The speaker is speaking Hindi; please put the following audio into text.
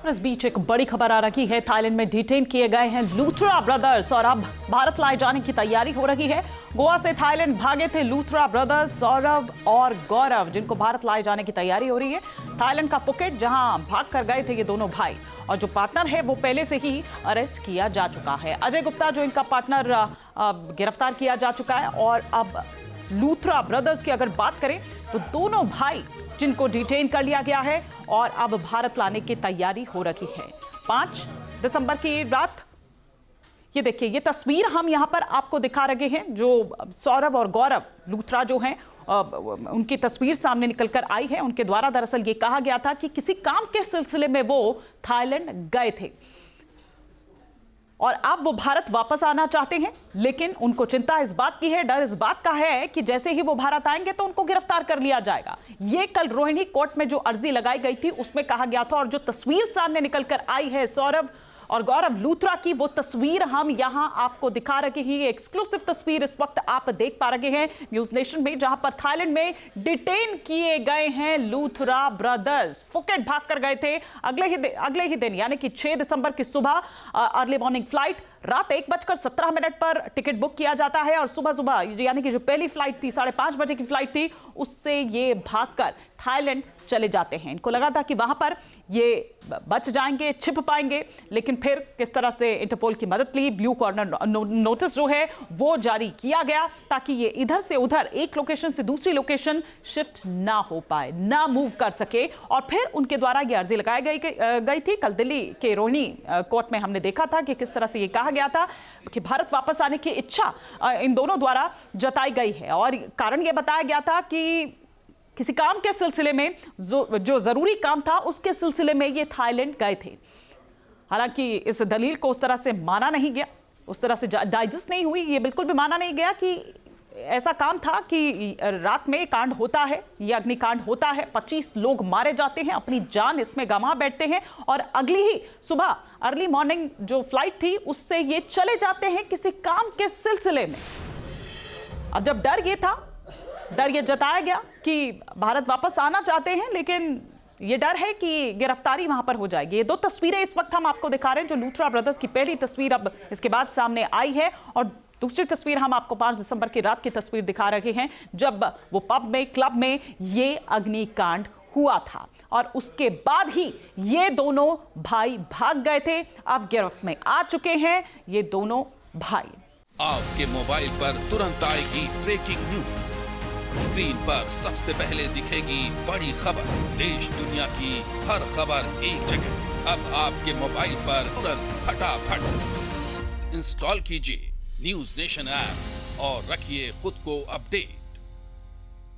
और इस बीच एक बड़ी खबर आ रही है। थाईलैंड में डिटेन किए गए हैं लूथरा ब्रदर्स और अब भारत लाए जाने की तैयारी हो रही है। गोवा से थाईलैंड भागे थे लूथरा ब्रदर्स सौरभ और गौरव, जिनको भारत लाए जाने की तैयारी हो रही है। थाईलैंड का फुकेट जहां भाग कर गए थे ये दोनों भाई, और जो पार्टनर है वो पहले से ही अरेस्ट किया जा चुका है। अजय गुप्ता जो इनका पार्टनर गिरफ्तार किया जा चुका है। और अब लूथरा ब्रदर्स की अगर बात करें तो दोनों भाई जिनको डिटेन कर लिया गया है और अब भारत लाने की तैयारी हो रही है। 5 दिसंबर की रात ये देखिए, ये तस्वीर हम यहां पर आपको दिखा रहे हैं। जो सौरभ और गौरव लूथरा जो हैं उनकी तस्वीर सामने निकलकर आई है। उनके द्वारा दरअसल ये कहा गया था कि किसी काम के सिलसिले में वो थाईलैंड गए थे और अब वो भारत वापस आना चाहते हैं, लेकिन उनको चिंता इस बात की है, डर इस बात का है कि जैसे ही वो भारत आएंगे तो उनको गिरफ्तार कर लिया जाएगा। ये कल रोहिणी कोर्ट में जो अर्जी लगाई गई थी उसमें कहा गया था, और जो तस्वीर सामने निकलकर आई है सौरभ और गौरव लूथरा की, वो तस्वीर हम यहां आपको दिखा रहे हैं। एक्सक्लूसिव तस्वीर इस वक्त आप देख पा रहे हैं न्यूज नेशन में, जहां पर थाईलैंड में डिटेन किए गए हैं लूथरा ब्रदर्स। फुकेट भाग कर गए थे अगले ही दिन यानी कि 6 दिसंबर की सुबह अर्ली मॉर्निंग फ्लाइट, रात 1:17 पर टिकट बुक किया जाता है और सुबह यानी कि जो पहली फ्लाइट थी 5:30 बजे की फ्लाइट थी, उससे ये भागकर थाईलैंड चले जाते हैं। इनको लगा था कि वहां पर ये बच जाएंगे, छिप पाएंगे, लेकिन फिर किस तरह से इंटरपोल की मदद ली, ब्लू कॉर्नर नोटिस जो है वो जारी किया गया ताकि ये इधर से उधर एक लोकेशन से दूसरी लोकेशन शिफ्ट ना हो पाए, ना मूव कर सके। और फिर उनके द्वारा ये अर्जी लगाई गई थी। कल दिल्ली के रोहिणी कोर्ट में हमने देखा था कि किस तरह से ये कहा गया था कि भारत वापस आने की इच्छा इन दोनों द्वारा जताई गई है, और कारण यह बताया गया था कि किसी काम के सिलसिले में जो जरूरी काम था उसके सिलसिले में ये थाईलैंड गए थे। हालांकि इस दलील को उस तरह से माना नहीं गया, उस तरह से डाइजेस्ट नहीं हुई, ये बिल्कुल भी माना नहीं गया कि ऐसा काम था कि रात में कांड होता है, ये अग्निकांड होता है, 25 लोग मारे जाते हैं, अपनी जान इसमें गंवा बैठते हैं, और अगली ही सुबह अर्ली मॉर्निंग जो फ्लाइट थी उससे ये चले जाते हैं किसी काम के सिलसिले में। अब जब डर ये जताया गया कि भारत वापस आना चाहते हैं, लेकिन ये डर है कि गिरफ्तारी वहां पर हो जाएगी। ये 2 तस्वीरें इस वक्त हम आपको दिखा रहे हैं, जो लूथरा ब्रदर्स की पहली तस्वीर अब इसके बाद सामने आई है, और दूसरी तस्वीर हम आपको 5 दिसंबर की रात की तस्वीर दिखा रहे हैं, जब वो पब में, क्लब में ये अग्निकांड हुआ था, और उसके बाद ही ये दोनों भाई भाग गए थे। अब गिरफ्त में आ चुके हैं ये दोनों भाई। आपके मोबाइल पर तुरंत आएगी ब्रेकिंग न्यूज, स्क्रीन पर सबसे पहले दिखेगी बड़ी खबर, देश दुनिया की हर खबर एक जगह। अब आपके मोबाइल पर तुरंत फटाफट इंस्टॉल कीजिए न्यूज नेशन ऐप और रखिए खुद को अपडेट।